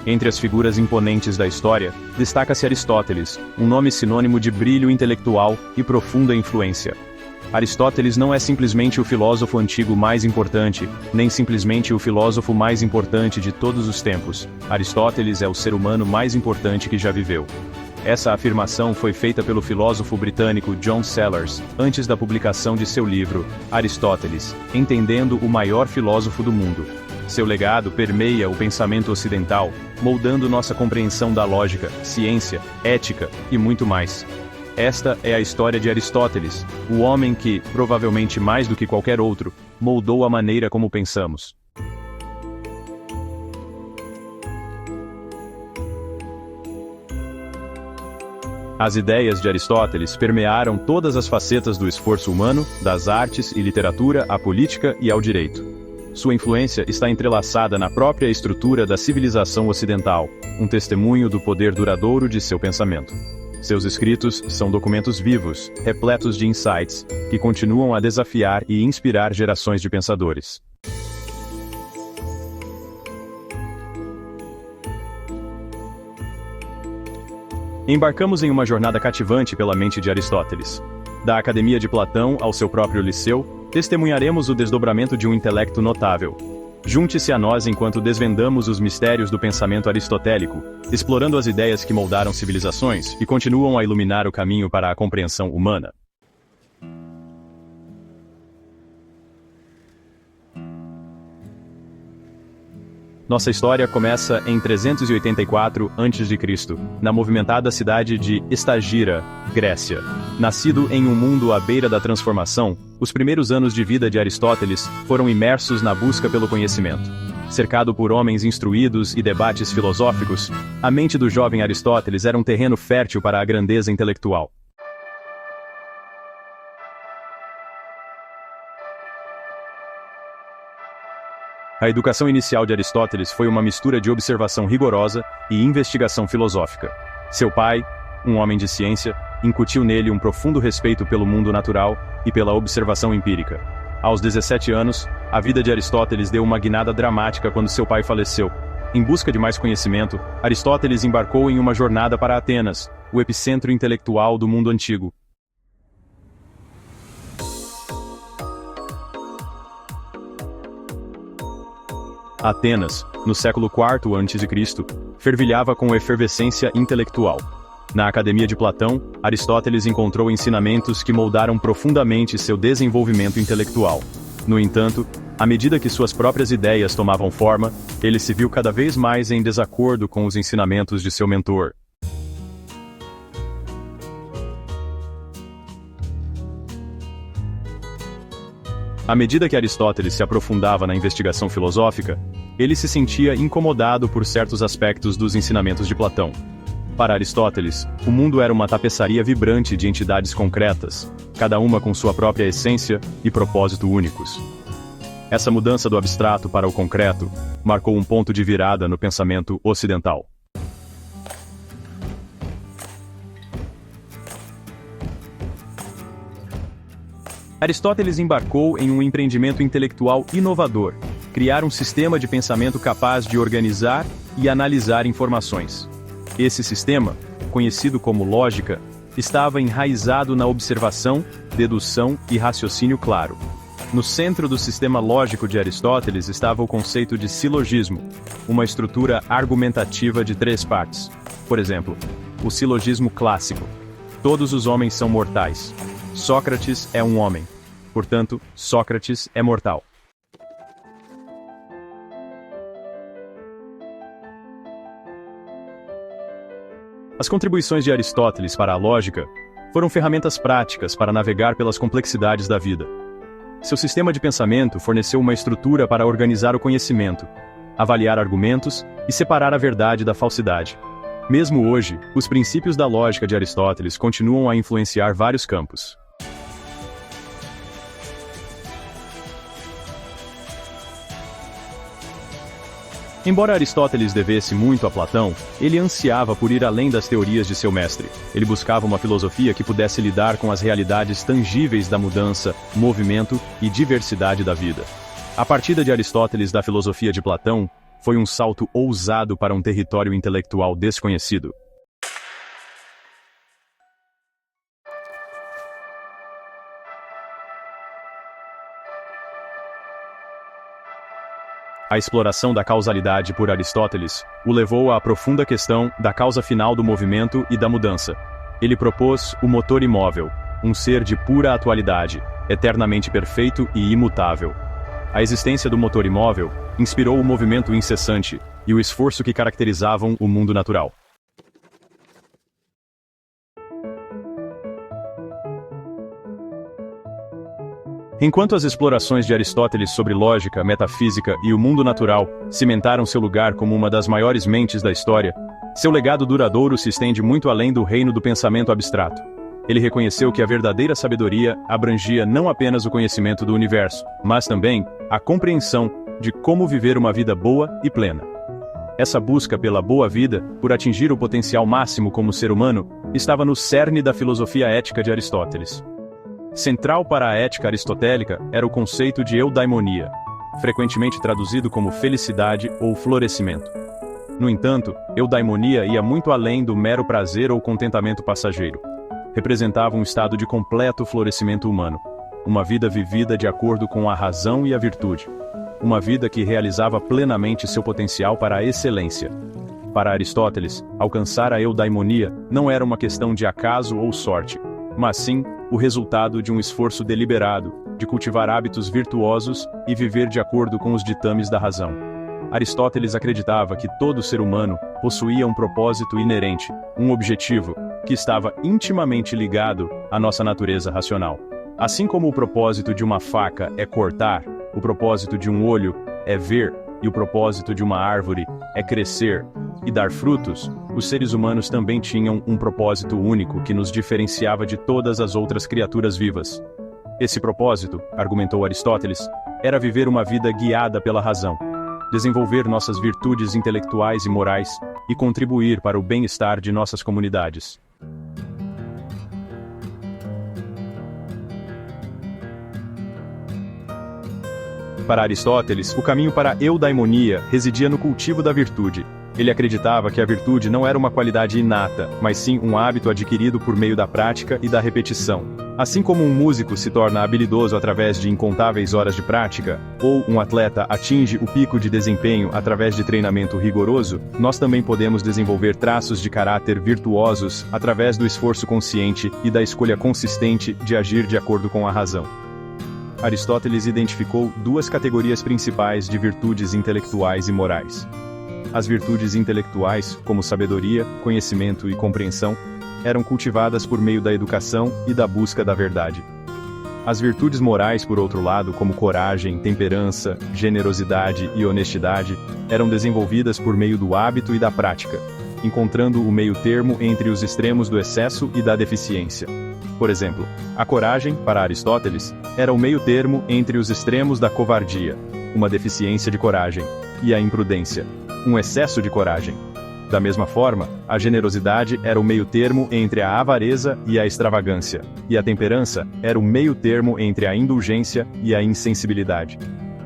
Entre as figuras imponentes da história, destaca-se Aristóteles, um nome sinônimo de brilho intelectual e profunda influência. Aristóteles não é simplesmente o filósofo antigo mais importante, nem simplesmente o filósofo mais importante de todos os tempos. Aristóteles é o ser humano mais importante que já viveu. Essa afirmação foi feita pelo filósofo britânico John Sellars, antes da publicação de seu livro, Aristóteles, Entendendo o Maior Filósofo do Mundo. Seu legado permeia o pensamento ocidental, moldando nossa compreensão da lógica, ciência, ética e muito mais. Esta é a história de Aristóteles, o homem que, provavelmente mais do que qualquer outro, moldou a maneira como pensamos. As ideias de Aristóteles permearam todas as facetas do esforço humano, das artes e literatura à política e ao direito. Sua influência está entrelaçada na própria estrutura da civilização ocidental, um testemunho do poder duradouro de seu pensamento. Seus escritos são documentos vivos, repletos de insights, que continuam a desafiar e inspirar gerações de pensadores. Embarcamos em uma jornada cativante pela mente de Aristóteles. Da Academia de Platão ao seu próprio Liceu, testemunharemos o desdobramento de um intelecto notável. Junte-se a nós enquanto desvendamos os mistérios do pensamento aristotélico, explorando as ideias que moldaram civilizações e continuam a iluminar o caminho para a compreensão humana. Nossa história começa em 384 a.C., na movimentada cidade de Estagira, Grécia. Nascido em um mundo à beira da transformação, os primeiros anos de vida de Aristóteles foram imersos na busca pelo conhecimento. Cercado por homens instruídos e debates filosóficos, a mente do jovem Aristóteles era um terreno fértil para a grandeza intelectual. A educação inicial de Aristóteles foi uma mistura de observação rigorosa e investigação filosófica. Seu pai, um homem de ciência, incutiu nele um profundo respeito pelo mundo natural e pela observação empírica. Aos 17 anos, a vida de Aristóteles deu uma guinada dramática quando seu pai faleceu. Em busca de mais conhecimento, Aristóteles embarcou em uma jornada para Atenas, o epicentro intelectual do mundo antigo. Atenas, no século IV a.C., fervilhava com efervescência intelectual. Na Academia de Platão, Aristóteles encontrou ensinamentos que moldaram profundamente seu desenvolvimento intelectual. No entanto, à medida que suas próprias ideias tomavam forma, ele se viu cada vez mais em desacordo com os ensinamentos de seu mentor. À medida que Aristóteles se aprofundava na investigação filosófica, ele se sentia incomodado por certos aspectos dos ensinamentos de Platão. Para Aristóteles, o mundo era uma tapeçaria vibrante de entidades concretas, cada uma com sua própria essência e propósito únicos. Essa mudança do abstrato para o concreto marcou um ponto de virada no pensamento ocidental. Aristóteles embarcou em um empreendimento intelectual inovador, criar um sistema de pensamento capaz de organizar e analisar informações. Esse sistema, conhecido como lógica, estava enraizado na observação, dedução e raciocínio claro. No centro do sistema lógico de Aristóteles estava o conceito de silogismo, uma estrutura argumentativa de 3 partes. Por exemplo, o silogismo clássico: todos os homens são mortais. Sócrates é um homem. Portanto, Sócrates é mortal. As contribuições de Aristóteles para a lógica foram ferramentas práticas para navegar pelas complexidades da vida. Seu sistema de pensamento forneceu uma estrutura para organizar o conhecimento, avaliar argumentos e separar a verdade da falsidade. Mesmo hoje, os princípios da lógica de Aristóteles continuam a influenciar vários campos. Embora Aristóteles devesse muito a Platão, ele ansiava por ir além das teorias de seu mestre. Ele buscava uma filosofia que pudesse lidar com as realidades tangíveis da mudança, movimento e diversidade da vida. A partida de Aristóteles da filosofia de Platão foi um salto ousado para um território intelectual desconhecido. A exploração da causalidade por Aristóteles o levou à profunda questão da causa final do movimento e da mudança. Ele propôs o motor imóvel, um ser de pura atualidade, eternamente perfeito e imutável. A existência do motor imóvel inspirou o movimento incessante e o esforço que caracterizavam o mundo natural. Enquanto as explorações de Aristóteles sobre lógica, metafísica e o mundo natural cimentaram seu lugar como uma das maiores mentes da história, seu legado duradouro se estende muito além do reino do pensamento abstrato. Ele reconheceu que a verdadeira sabedoria abrangia não apenas o conhecimento do universo, mas também a compreensão de como viver uma vida boa e plena. Essa busca pela boa vida, por atingir o potencial máximo como ser humano, estava no cerne da filosofia ética de Aristóteles. Central para a ética aristotélica era o conceito de eudaimonia, frequentemente traduzido como felicidade ou florescimento. No entanto, eudaimonia ia muito além do mero prazer ou contentamento passageiro. Representava um estado de completo florescimento humano, uma vida vivida de acordo com a razão e a virtude, uma vida que realizava plenamente seu potencial para a excelência. Para Aristóteles, alcançar a eudaimonia não era uma questão de acaso ou sorte, mas sim o resultado de um esforço deliberado, de cultivar hábitos virtuosos e viver de acordo com os ditames da razão. Aristóteles acreditava que todo ser humano possuía um propósito inerente, um objetivo, que estava intimamente ligado à nossa natureza racional. Assim como o propósito de uma faca é cortar, o propósito de um olho é ver, e o propósito de uma árvore é crescer e dar frutos, os seres humanos também tinham um propósito único que nos diferenciava de todas as outras criaturas vivas. Esse propósito, argumentou Aristóteles, era viver uma vida guiada pela razão, desenvolver nossas virtudes intelectuais e morais e contribuir para o bem-estar de nossas comunidades. Para Aristóteles, o caminho para a eudaimonia residia no cultivo da virtude. Ele acreditava que a virtude não era uma qualidade inata, mas sim um hábito adquirido por meio da prática e da repetição. Assim como um músico se torna habilidoso através de incontáveis horas de prática, ou um atleta atinge o pico de desempenho através de treinamento rigoroso, nós também podemos desenvolver traços de caráter virtuosos através do esforço consciente e da escolha consistente de agir de acordo com a razão. Aristóteles identificou duas categorias principais de virtudes intelectuais e morais. As virtudes intelectuais, como sabedoria, conhecimento e compreensão, eram cultivadas por meio da educação e da busca da verdade. As virtudes morais, por outro lado, como coragem, temperança, generosidade e honestidade, eram desenvolvidas por meio do hábito e da prática, encontrando o meio termo entre os extremos do excesso e da deficiência. Por exemplo, a coragem, para Aristóteles, era o meio termo entre os extremos da covardia, uma deficiência de coragem, e a imprudência, um excesso de coragem. Da mesma forma, a generosidade era o meio termo entre a avareza e a extravagância, e a temperança era o meio termo entre a indulgência e a insensibilidade.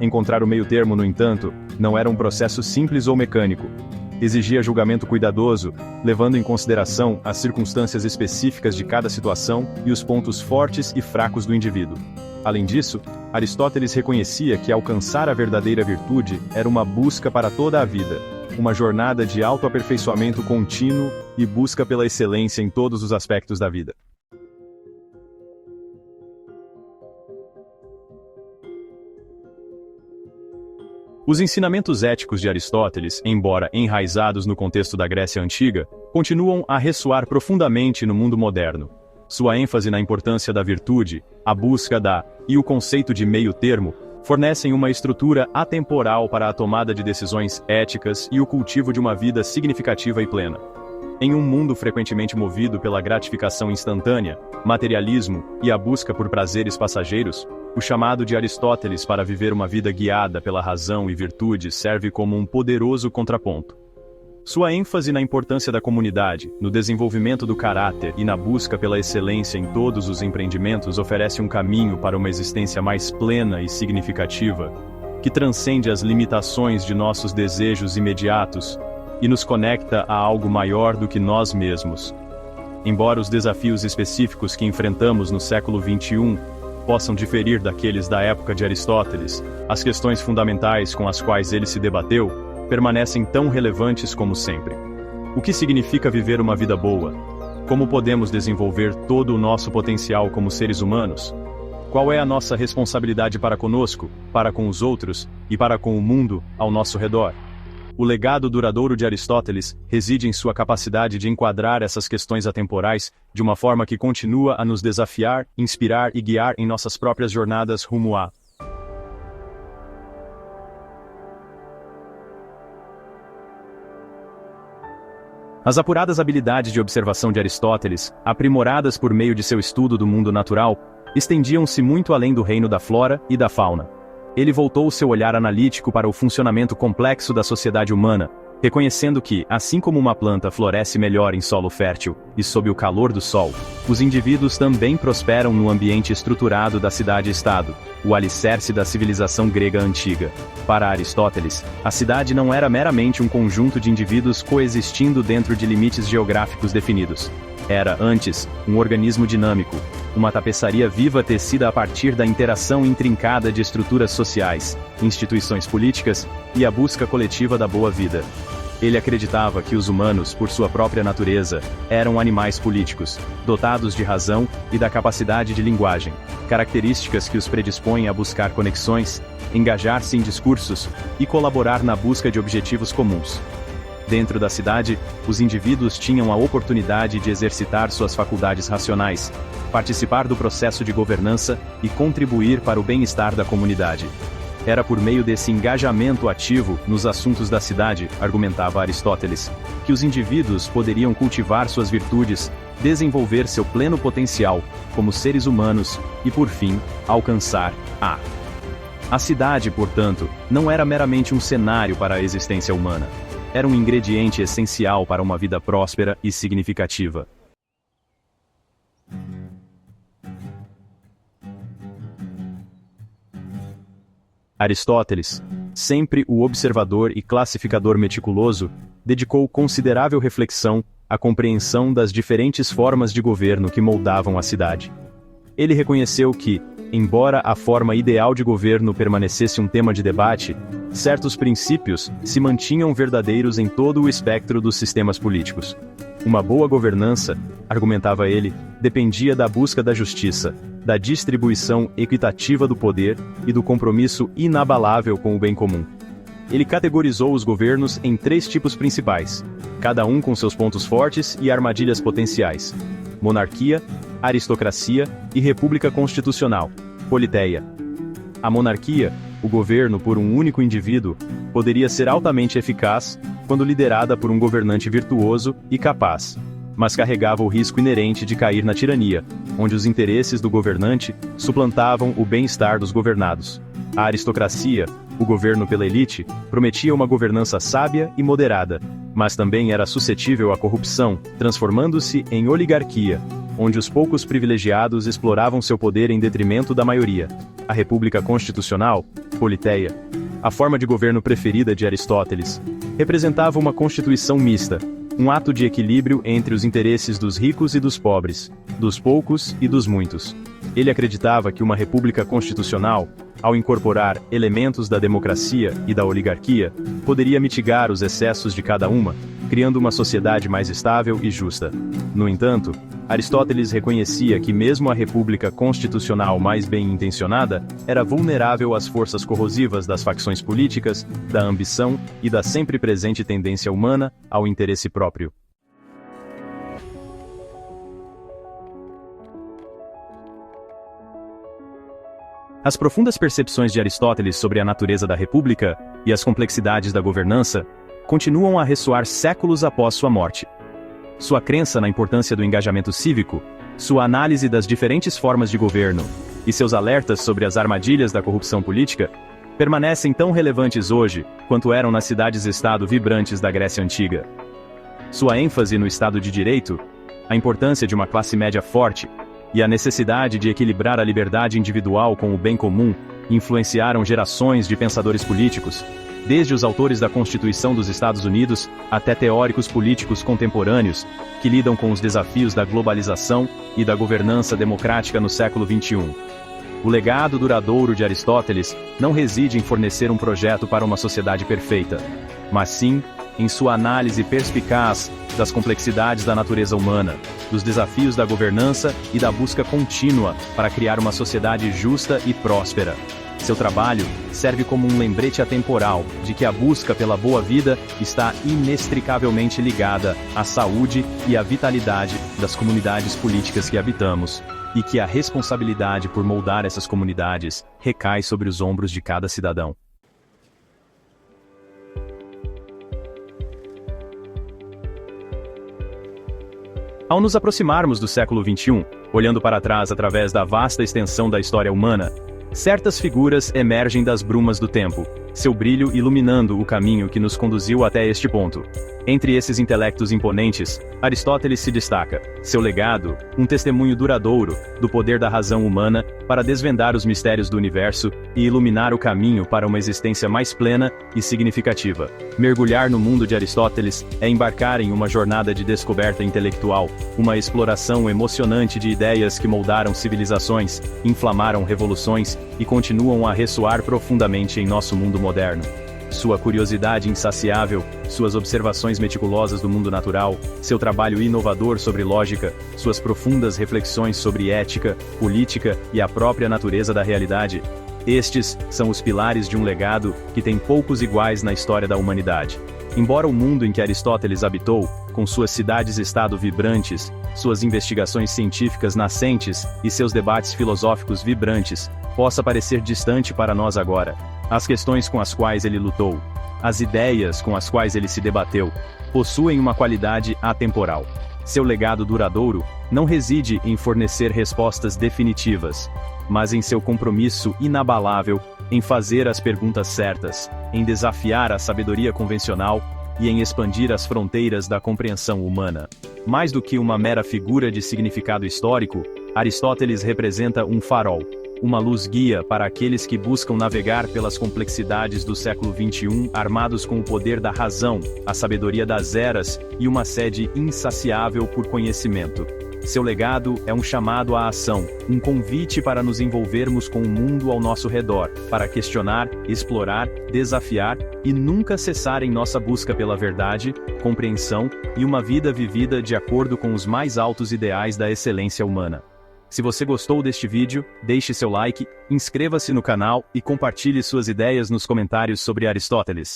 Encontrar o meio termo, no entanto, não era um processo simples ou mecânico. Exigia julgamento cuidadoso, levando em consideração as circunstâncias específicas de cada situação e os pontos fortes e fracos do indivíduo. Além disso, Aristóteles reconhecia que alcançar a verdadeira virtude era uma busca para toda a vida, uma jornada de autoaperfeiçoamento contínuo e busca pela excelência em todos os aspectos da vida. Os ensinamentos éticos de Aristóteles, embora enraizados no contexto da Grécia Antiga, continuam a ressoar profundamente no mundo moderno. Sua ênfase na importância da virtude, a busca e o conceito de meio termo, fornecem uma estrutura atemporal para a tomada de decisões éticas e o cultivo de uma vida significativa e plena. Em um mundo frequentemente movido pela gratificação instantânea, materialismo e a busca por prazeres passageiros, o chamado de Aristóteles para viver uma vida guiada pela razão e virtude serve como um poderoso contraponto. Sua ênfase na importância da comunidade, no desenvolvimento do caráter e na busca pela excelência em todos os empreendimentos oferece um caminho para uma existência mais plena e significativa. que transcende as limitações de nossos desejos imediatos e nos conecta a algo maior do que nós mesmos. Embora os desafios específicos que enfrentamos no século XXI possam diferir daqueles da época de Aristóteles, as questões fundamentais com as quais ele se debateu permanecem tão relevantes como sempre. O que significa viver uma vida boa? Como podemos desenvolver todo o nosso potencial como seres humanos? Qual é a nossa responsabilidade para conosco, para com os outros e para com o mundo ao nosso redor? O legado duradouro de Aristóteles reside em sua capacidade de enquadrar essas questões atemporais de uma forma que continua a nos desafiar, inspirar e guiar em nossas próprias jornadas rumo a. As apuradas habilidades de observação de Aristóteles, aprimoradas por meio de seu estudo do mundo natural, estendiam-se muito além do reino da flora e da fauna. Ele voltou seu olhar analítico para o funcionamento complexo da sociedade humana, reconhecendo que, assim como uma planta floresce melhor em solo fértil e sob o calor do sol, os indivíduos também prosperam no ambiente estruturado da cidade-estado, o alicerce da civilização grega antiga. Para Aristóteles, a cidade não era meramente um conjunto de indivíduos coexistindo dentro de limites geográficos definidos. Era, antes, um organismo dinâmico, uma tapeçaria viva tecida a partir da interação intrincada de estruturas sociais, instituições políticas e a busca coletiva da boa vida. Ele acreditava que os humanos, por sua própria natureza, eram animais políticos, dotados de razão e da capacidade de linguagem, características que os predispõem a buscar conexões, engajar-se em discursos e colaborar na busca de objetivos comuns. Dentro da cidade, os indivíduos tinham a oportunidade de exercitar suas faculdades racionais, participar do processo de governança e contribuir para o bem-estar da comunidade. Era por meio desse engajamento ativo nos assuntos da cidade, argumentava Aristóteles, que os indivíduos poderiam cultivar suas virtudes, desenvolver seu pleno potencial como seres humanos e, por fim, alcançar a. A cidade, portanto, não era meramente um cenário para a existência humana. Era um ingrediente essencial para uma vida próspera e significativa. Aristóteles, sempre o observador e classificador meticuloso, dedicou considerável reflexão à compreensão das diferentes formas de governo que moldavam a cidade. Ele reconheceu que, embora a forma ideal de governo permanecesse um tema de debate, certos princípios se mantinham verdadeiros em todo o espectro dos sistemas políticos. Uma boa governança, argumentava ele, dependia da busca da justiça, da distribuição equitativa do poder e do compromisso inabalável com o bem comum. Ele categorizou os governos em 3 tipos principais, cada um com seus pontos fortes e armadilhas potenciais: monarquia, aristocracia e república constitucional, politeia. A monarquia, o governo por um único indivíduo, poderia ser altamente eficaz quando liderada por um governante virtuoso e capaz, mas carregava o risco inerente de cair na tirania, onde os interesses do governante suplantavam o bem-estar dos governados. A aristocracia, o governo pela elite, prometia uma governança sábia e moderada, mas também era suscetível à corrupção, transformando-se em oligarquia, onde os poucos privilegiados exploravam seu poder em detrimento da maioria. A república constitucional, politeia, a forma de governo preferida de Aristóteles, representava uma constituição mista, um ato de equilíbrio entre os interesses dos ricos e dos pobres, dos poucos e dos muitos. Ele acreditava que uma república constitucional, ao incorporar elementos da democracia e da oligarquia, poderia mitigar os excessos de cada uma, criando uma sociedade mais estável e justa. No entanto, Aristóteles reconhecia que mesmo a república constitucional mais bem-intencionada era vulnerável às forças corrosivas das facções políticas, da ambição e da sempre presente tendência humana ao interesse próprio. As profundas percepções de Aristóteles sobre a natureza da república e as complexidades da governança continuam a ressoar séculos após sua morte. Sua crença na importância do engajamento cívico, sua análise das diferentes formas de governo e seus alertas sobre as armadilhas da corrupção política permanecem tão relevantes hoje quanto eram nas cidades-estado vibrantes da Grécia Antiga. Sua ênfase no Estado de Direito, a importância de uma classe média forte e a necessidade de equilibrar a liberdade individual com o bem comum e influenciaram gerações de pensadores políticos, desde os autores da Constituição dos Estados Unidos até teóricos políticos contemporâneos que lidam com os desafios da globalização e da governança democrática no século XXI. O legado duradouro de Aristóteles não reside em fornecer um projeto para uma sociedade perfeita, mas sim em sua análise perspicaz das complexidades da natureza humana, dos desafios da governança e da busca contínua para criar uma sociedade justa e próspera. Seu trabalho serve como um lembrete atemporal de que a busca pela boa vida está inextricavelmente ligada à saúde e à vitalidade das comunidades políticas que habitamos, e que a responsabilidade por moldar essas comunidades recai sobre os ombros de cada cidadão. Ao nos aproximarmos do século XXI, olhando para trás através da vasta extensão da história humana, certas figuras emergem das brumas do tempo, seu brilho iluminando o caminho que nos conduziu até este ponto. Entre esses intelectos imponentes, Aristóteles se destaca, seu legado, um testemunho duradouro do poder da razão humana para desvendar os mistérios do universo e iluminar o caminho para uma existência mais plena e significativa. Mergulhar no mundo de Aristóteles é embarcar em uma jornada de descoberta intelectual, uma exploração emocionante de ideias que moldaram civilizações, inflamaram revoluções e continuam a ressoar profundamente em nosso mundo moderno. Sua curiosidade insaciável, suas observações meticulosas do mundo natural, seu trabalho inovador sobre lógica, suas profundas reflexões sobre ética, política e a própria natureza da realidade. Estes são os pilares de um legado que tem poucos iguais na história da humanidade. Embora o mundo em que Aristóteles habitou, com suas cidades-estado vibrantes, suas investigações científicas nascentes e seus debates filosóficos vibrantes, possa parecer distante para nós agora, as questões com as quais ele lutou, as ideias com as quais ele se debateu, possuem uma qualidade atemporal. Seu legado duradouro não reside em fornecer respostas definitivas, mas em seu compromisso inabalável em fazer as perguntas certas, em desafiar a sabedoria convencional e em expandir as fronteiras da compreensão humana. Mais do que uma mera figura de significado histórico, Aristóteles representa um farol, uma luz-guia para aqueles que buscam navegar pelas complexidades do século XXI armados com o poder da razão, a sabedoria das eras e uma sede insaciável por conhecimento. Seu legado é um chamado à ação, um convite para nos envolvermos com o mundo ao nosso redor, para questionar, explorar, desafiar e nunca cessar em nossa busca pela verdade, compreensão e uma vida vivida de acordo com os mais altos ideais da excelência humana. Se você gostou deste vídeo, deixe seu like, inscreva-se no canal e compartilhe suas ideias nos comentários sobre Aristóteles.